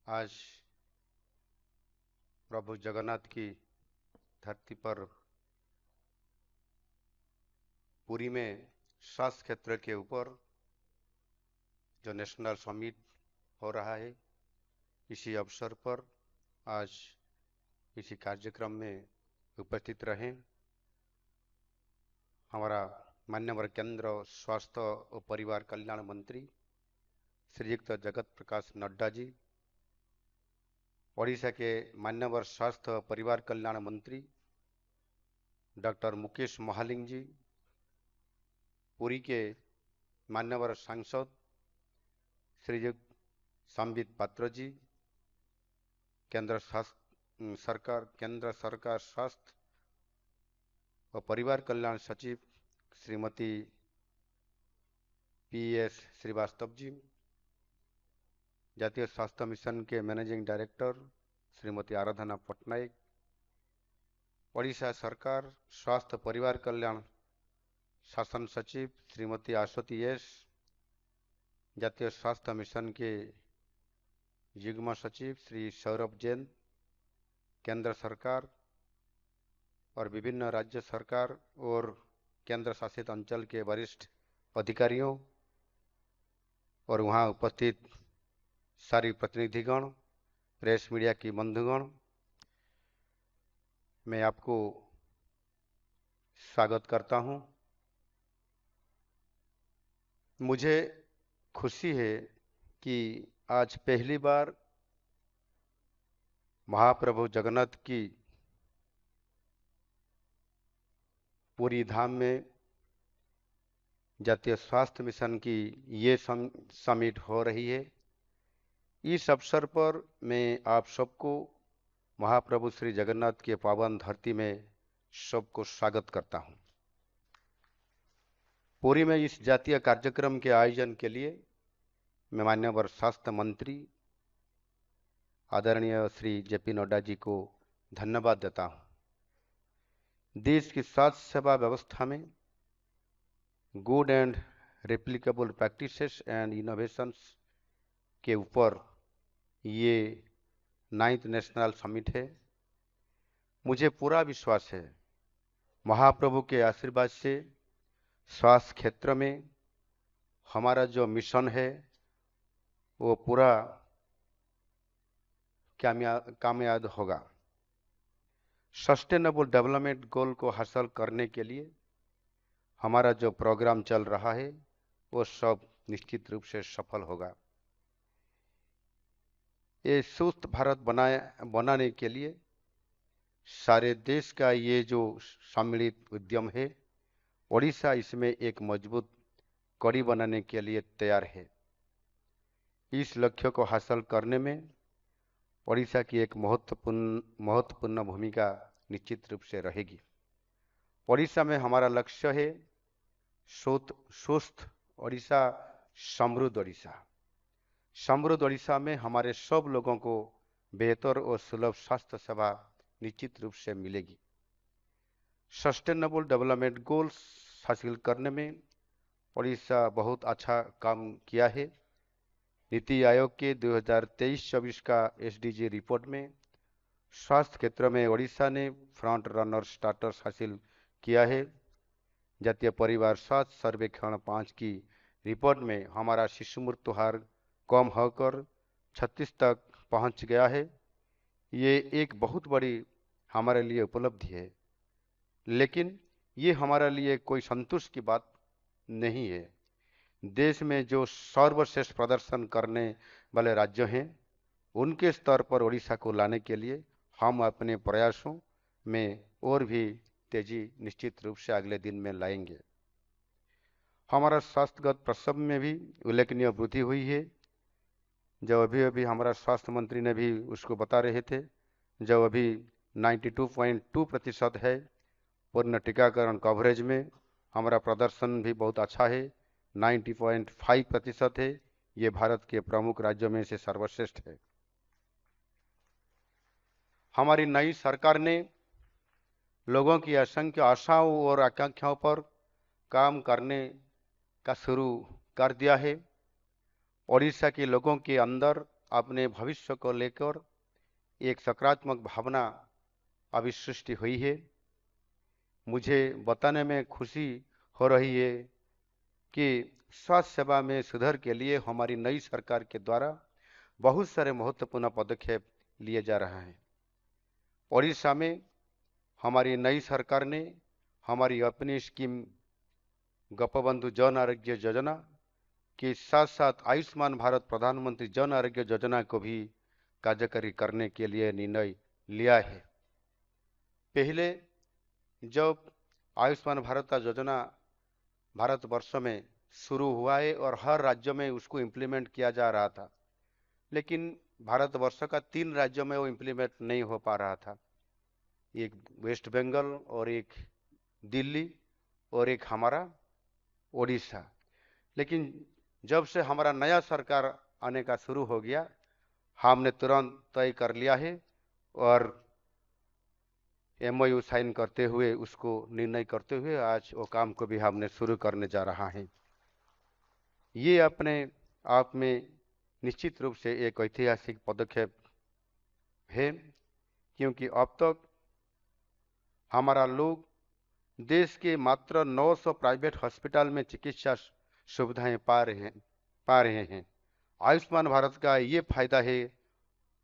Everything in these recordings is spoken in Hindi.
आज प्रभु जगन्नाथ की धरती पर पुरी में स्वास्थ्य क्षेत्र के ऊपर जो नेशनल समिट हो रहा है, इसी अवसर पर आज इसी कार्यक्रम में उपस्थित रहे हमारा माननीय केंद्र स्वास्थ्य और परिवार कल्याण मंत्री श्रीयुक्त जगत प्रकाश नड्डा जी, ओडिशा के माननीय स्वास्थ्य और परिवार कल्याण मंत्री डॉक्टर मुकेश महालिंग जी, पुरी के माननीय सांसद श्रीयुक्त संबित पात्र जी, केंद्र सरकार स्वास्थ्य और परिवार कल्याण सचिव श्रीमती पीएस श्रीवास्तव जी, जातीय स्वास्थ्य मिशन के मैनेजिंग डायरेक्टर श्रीमती आराधना पटनायक, ओडिशा सरकार स्वास्थ्य परिवार कल्याण शासन सचिव श्रीमती अश्वती एस, जातीय स्वास्थ्य मिशन के युग्म सचिव श्री सौरभ जैन, केंद्र सरकार और विभिन्न राज्य सरकार और केंद्र शासित अंचल के वरिष्ठ अधिकारियों और वहां उपस्थित सारी प्रतिनिधिगण, प्रेस मीडिया की बंधुगण, मैं आपको स्वागत करता हूं। मुझे खुशी है कि आज पहली बार महाप्रभु जगन्नाथ की पूरी धाम में जातीय स्वास्थ्य मिशन की ये समिट हो रही है। इस अवसर पर मैं आप सबको महाप्रभु श्री जगन्नाथ के पावन धरती में सबको स्वागत करता हूं। पुरी में इस जातीय कार्यक्रम के आयोजन के लिए मैं माननीय स्वास्थ्य मंत्री आदरणीय श्री जेपी नड्डा जी को धन्यवाद देता हूं। देश की स्वास्थ्य सेवा व्यवस्था में good and replicable practices and innovations के ऊपर ये 9th नेशनल समिट है। मुझे पूरा विश्वास है महाप्रभु के आशीर्वाद से स्वास्थ्य क्षेत्र में हमारा जो मिशन है वो पूरा कामयाब होगा। सस्टेनेबल डेवलपमेंट गोल को हासिल करने के लिए हमारा जो प्रोग्राम चल रहा है वो सब निश्चित रूप से सफल होगा। ये स्वस्थ भारत बनाने के लिए सारे देश का ये जो सम्मिलित उद्यम है, ओडिशा इसमें एक मजबूत कड़ी बनाने के लिए तैयार है। इस लक्ष्य को हासिल करने में ओडिशा की एक महत्वपूर्ण भूमिका निश्चित रूप से रहेगी। ओडिशा में हमारा लक्ष्य है स्वस्थ ओडिशा, समृद्ध ओडिशा। समृद्ध ओडिशा में हमारे सब लोगों को बेहतर और सुलभ स्वास्थ्य सेवा निश्चित रूप से मिलेगी। सस्टेनेबल डेवलपमेंट गोल्स हासिल करने में ओडिशा बहुत अच्छा काम किया है। नीति आयोग के 2023-24 का एसडीजी रिपोर्ट में स्वास्थ्य क्षेत्र में ओडिशा ने फ्रंट रनर स्टाटस हासिल किया है। जातीय परिवार स्वास्थ्य सर्वेक्षण 5 की रिपोर्ट में हमारा शिशु मृत्यु हार कम होकर 36 तक पहुंच गया है। ये एक बहुत बड़ी हमारे लिए उपलब्धि है, लेकिन ये हमारे लिए कोई संतोष की बात नहीं है। देश में जो सर्वश्रेष्ठ प्रदर्शन करने वाले राज्य हैं, उनके स्तर पर ओडिशा को लाने के लिए हम अपने प्रयासों में और भी तेजी निश्चित रूप से अगले दिन में लाएंगे। हमारा स्वास्थ्यगत प्रसव में भी उल्लेखनीय वृद्धि हुई है। जो अभी हमारा स्वास्थ्य मंत्री ने भी उसको बता रहे थे, जो अभी 92.2% है। पूर्ण टीकाकरण कवरेज में हमारा प्रदर्शन भी बहुत अच्छा है, 90.5% है। ये भारत के प्रमुख राज्यों में से सर्वश्रेष्ठ है। हमारी नई सरकार ने लोगों की असंख्य आशाओं और आकांक्षाओं पर काम करने का शुरू कर दिया है। ओडिशा के लोगों के अंदर अपने भविष्य को लेकर एक सकारात्मक भावना अभी सृष्टि हुई है। मुझे बताने में खुशी हो रही है कि स्वास्थ्य सेवा में सुधार के लिए हमारी नई सरकार के द्वारा बहुत सारे महत्वपूर्ण पदक्षेप लिए जा रहे हैं। ओडिशा में हमारी नई सरकार ने हमारी अपनी स्कीम गोपबंधु जन आरोग्य योजना के साथ साथ आयुष्मान भारत प्रधानमंत्री जन आरोग्य योजना को भी कार्यकारी करने के लिए निर्णय लिया है। पहले जब आयुष्मान भारत का योजना भारतवर्ष में शुरू हुआ है और हर राज्य में उसको इम्प्लीमेंट किया जा रहा था, लेकिन भारतवर्ष का 3 राज्यों में वो इम्प्लीमेंट नहीं हो पा रहा था। एक वेस्ट बंगाल और एक दिल्ली और एक हमारा ओडिशा। लेकिन जब से हमारा नया सरकार आने का शुरू हो गया, हमने तुरंत तय कर लिया है और MOU साइन करते हुए उसको निर्णय करते हुए आज वो काम को भी हमने शुरू करने जा रहा है। ये अपने आप में निश्चित रूप से एक ऐतिहासिक पदक्षेप है, क्योंकि अब तक हमारा लोग देश के मात्र 900 प्राइवेट हॉस्पिटल में चिकित्सा सुविधाएं पा रहे हैं। आयुष्मान भारत का ये फायदा है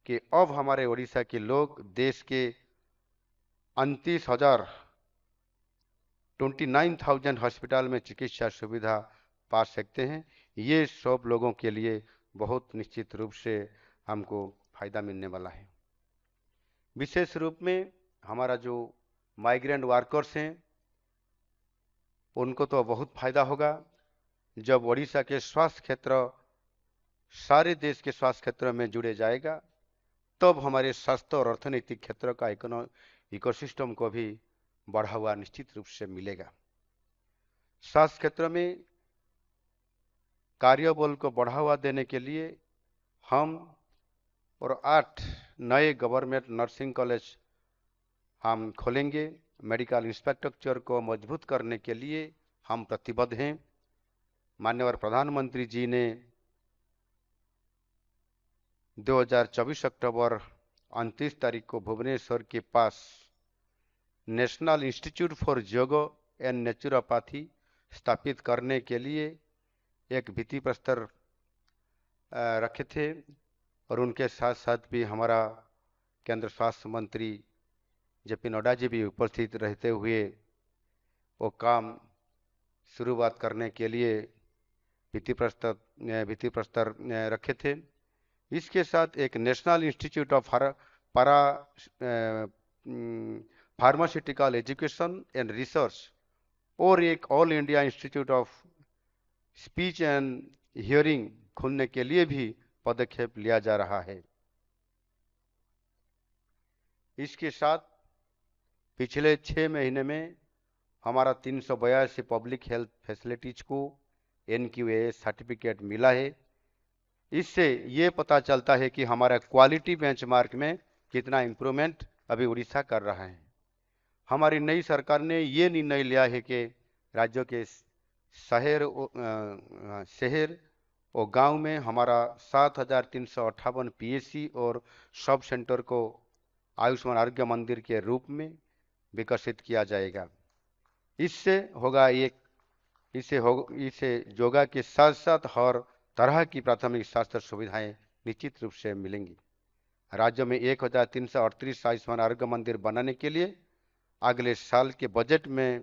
कि अब हमारे ओडिशा के लोग देश के 29,000 हॉस्पिटल में चिकित्सा सुविधा पा सकते हैं। ये सब लोगों के लिए बहुत निश्चित रूप से हमको फायदा मिलने वाला है। विशेष रूप में हमारा जो माइग्रेंट वर्कर्स हैं उनको तो बहुत फायदा होगा। जब ओडिशा के स्वास्थ्य क्षेत्र सारे देश के स्वास्थ्य क्षेत्र में जुड़े जाएगा, तब हमारे स्वास्थ्य और अर्थनैतिक क्षेत्र का इकोसिस्टम को भी बढ़ावा निश्चित रूप से मिलेगा। स्वास्थ्य क्षेत्र में कार्यबल को बढ़ावा देने के लिए हम और 8 नए गवर्नमेंट नर्सिंग कॉलेज हम खोलेंगे। मेडिकल इंफ्रास्ट्रक्चर को मजबूत करने के लिए हम प्रतिबद्ध हैं। माननीय प्रधानमंत्री जी ने 2024 अक्टूबर 29 तारीख को भुवनेश्वर के पास national institute for yoga and naturopathy स्थापित करने के लिए एक भित्ति प्रस्तर रखे थे और उनके साथ साथ भी हमारा केंद्र स्वास्थ्य मंत्री JP नड्डा जी भी उपस्थित रहते हुए वो काम शुरुआत करने के लिए भित्ति प्रस्तर रखे थे। इसके साथ एक national institute of pharmaceutical education and research और एक all India institute of speech and hearing खोलने के लिए भी पदक्षेप लिया जा रहा है। इसके साथ पिछले 6 महीने में हमारा 382 पब्लिक हेल्थ फैसिलिटीज को NQAS सर्टिफिकेट मिला है। इससे ये पता चलता है कि हमारा क्वालिटी बेंचमार्क में कितना इम्प्रूवमेंट अभी उड़ीसा कर रहा है। हमारी नई सरकार ने ये निर्णय लिया है कि राज्यों के शहर और गांव में हमारा 7,358 PSC और सब सेंटर को आयुष्मान आरोग्य मंदिर के रूप में विकसित किया जाएगा। इससे योगा के साथ साथ हर तरह की प्राथमिक स्वास्थ्य सुविधाएं निश्चित रूप से मिलेंगी। राज्य में 1,338 आयुष्मान आरोग्य मंदिर बनाने के लिए अगले साल के बजट में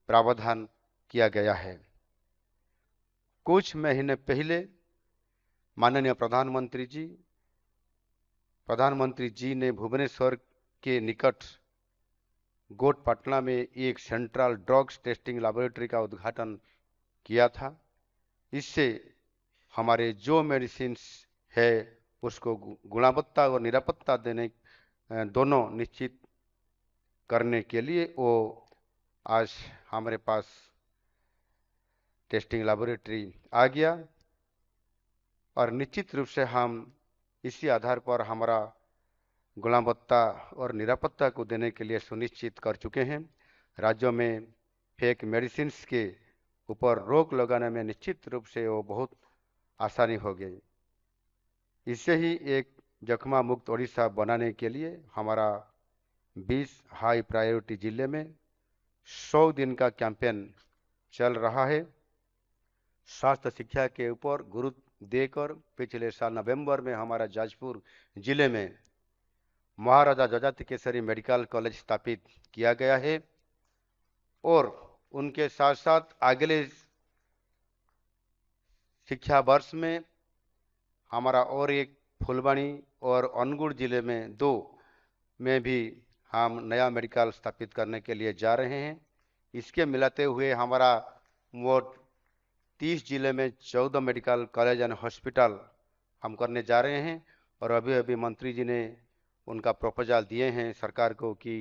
प्रावधान किया गया है। कुछ महीने पहले माननीय प्रधानमंत्री जी ने भुवनेश्वर के निकट गोटपटना में एक सेंट्रल ड्रग्स टेस्टिंग लैबोरेटरी का उद्घाटन किया था। इससे हमारे जो मेडिसिन है उसको गुणवत्ता और निरापत्ता देने दोनों निश्चित करने के लिए वो आज हमारे पास टेस्टिंग लैबोरेटरी आ गया और निश्चित रूप से हम इसी आधार पर हमारा गुणवत्ता और निरापत्ता को देने के लिए सुनिश्चित कर चुके हैं। राज्यों में फेक मेडिसिन के ऊपर रोक लगाने में निश्चित रूप से वो बहुत आसानी हो गई। इससे ही एक जख्मा मुक्त ओडिशा बनाने के लिए हमारा 20 हाई प्रायोरिटी जिले में 100 दिन का कैंपेन चल रहा है। स्वास्थ्य शिक्षा के ऊपर गुरुत्व देकर पिछले साल नवंबर में हमारा जाजपुर जिले में महाराजा जजाति केसरी मेडिकल कॉलेज स्थापित किया गया है और उनके साथ साथ अगले शिक्षा वर्ष में हमारा और एक फुलवाणी और अनुगुण जिले में 2 में भी हम नया मेडिकल स्थापित करने के लिए जा रहे हैं। इसके मिलाते हुए हमारा मोट 30 जिले में 14 मेडिकल कॉलेज एंड हॉस्पिटल हम करने जा रहे हैं और अभी अभी मंत्री जी ने उनका प्रपोजल दिए हैं सरकार को कि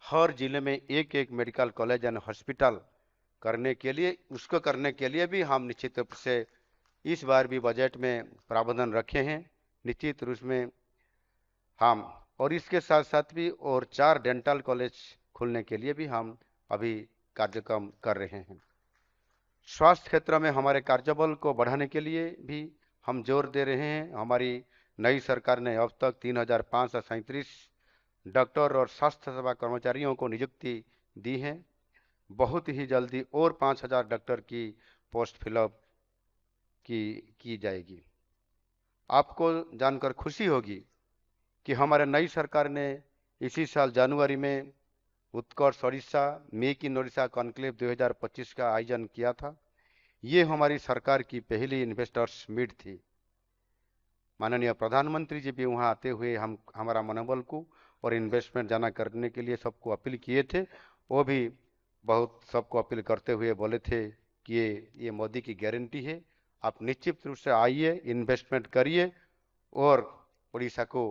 हर जिले में एक मेडिकल कॉलेज एंड हॉस्पिटल करने के लिए भी हम निश्चित रूप से इस बार भी बजट में प्रावधान रखे हैं। निश्चित रूप में हम और इसके साथ साथ भी और 4 डेंटल कॉलेज खोलने के लिए भी हम अभी कार्यक्रम कर रहे हैं। स्वास्थ्य क्षेत्र में हमारे कार्यबल को बढ़ाने के लिए भी हम जोर दे रहे हैं। हमारी नई सरकार ने अब तक 3,537 डॉक्टर और स्वास्थ्य सेवा कर्मचारियों को नियुक्ति दी है। बहुत ही जल्दी और 5,000 डॉक्टर की पोस्ट फिलअप की जाएगी। आपको जानकर खुशी होगी कि हमारे नई सरकार ने इसी साल जनवरी में Utkarsh Odisha make in Odisha conclave 2025 का आयोजन किया था। ये हमारी सरकार की पहली इन्वेस्टर्स मीट थी। माननीय प्रधानमंत्री जी भी वहां आते हुए हमारा मनोबल को और इन्वेस्टमेंट जाना करने के लिए सबको अपील किए थे। वो भी बहुत सबको अपील करते हुए बोले थे कि ये मोदी की गारंटी है, आप निश्चित रूप से आइए, इन्वेस्टमेंट करिए और उड़ीसा को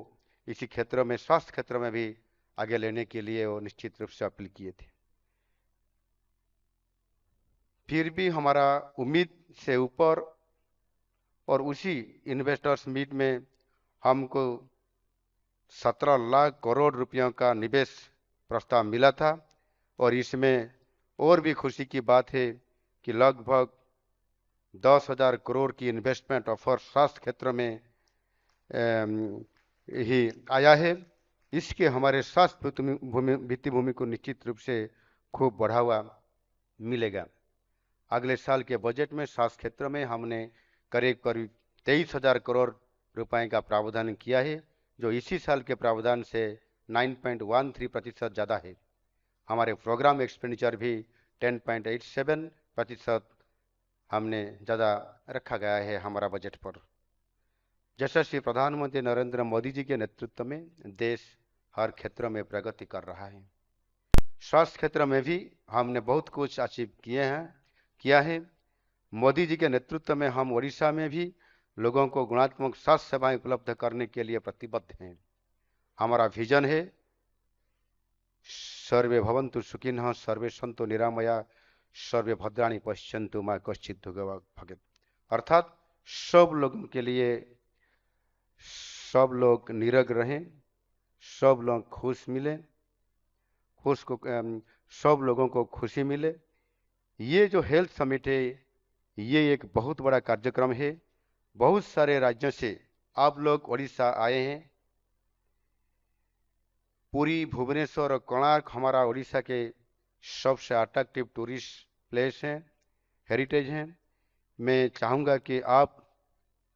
इसी क्षेत्र में स्वास्थ्य क्षेत्र में भी आगे लेने के लिए वो निश्चित रूप से अपील किए थे। फिर भी हमारा उम्मीद से ऊपर और उसी इन्वेस्टर्स मीट में हमको 17 लाख करोड़ रुपयों का निवेश प्रस्ताव मिला था और इसमें और भी खुशी की बात है कि लगभग 10,000 करोड़ की इन्वेस्टमेंट ऑफर स्वास्थ्य क्षेत्र में ही आया है। इसके हमारे स्वास्थ्य भित्तिभूमि को निश्चित रूप से खूब बढ़ावा मिलेगा। अगले साल के बजट में स्वास्थ्य क्षेत्र में हमने करीब 23,000 करोड़ रुपए का प्रावधान किया है, जो इसी साल के प्रावधान से 9.13% ज़्यादा है। हमारे प्रोग्राम एक्सपेंडिचर भी 10.87% हमने ज़्यादा रखा गया है हमारा बजट पर। यशस्वी प्रधानमंत्री नरेंद्र मोदी जी के नेतृत्व में देश हर क्षेत्र में प्रगति कर रहा है। स्वास्थ्य क्षेत्र में भी हमने बहुत कुछ अचीव किया है। मोदी जी के नेतृत्व में हम ओडिशा में भी लोगों को गुणात्मक स्वास्थ्य सेवाएं उपलब्ध करने के लिए प्रतिबद्ध हैं। हमारा विजन है सर्वे भवन्तु सुखिनः, सर्वे सन्तु निरामया, सर्वे भद्राणि पश्यन्तु मा कश्चित् भवेत्। अर्थात सब लोगों के लिए सब लोग निरोग रहें, सब लोग खुश मिले, सब लोगों को खुशी मिले। ये जो हेल्थ समिट है ये एक बहुत बड़ा कार्यक्रम है। बहुत सारे राज्यों से आप लोग ओडिशा आए हैं। पुरी, भुवनेश्वर और कोणार्क हमारा ओडिशा के सबसे अट्रैक्टिव टूरिस्ट प्लेस हैं, हेरिटेज हैं। मैं चाहूँगा कि आप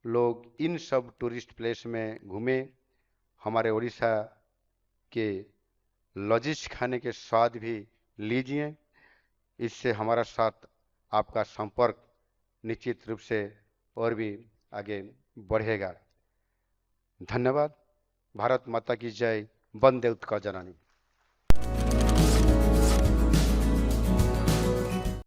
लोग इन सब टूरिस्ट प्लेस में घूमें, हमारे ओडिशा के लजीज खाने के स्वाद भी लीजिए। इससे हमारा साथ आपका संपर्क निश्चित रूप से और भी आगे बढ़ेगा। धन्यवाद। भारत माता की जय। वंदे उत्कल जननी।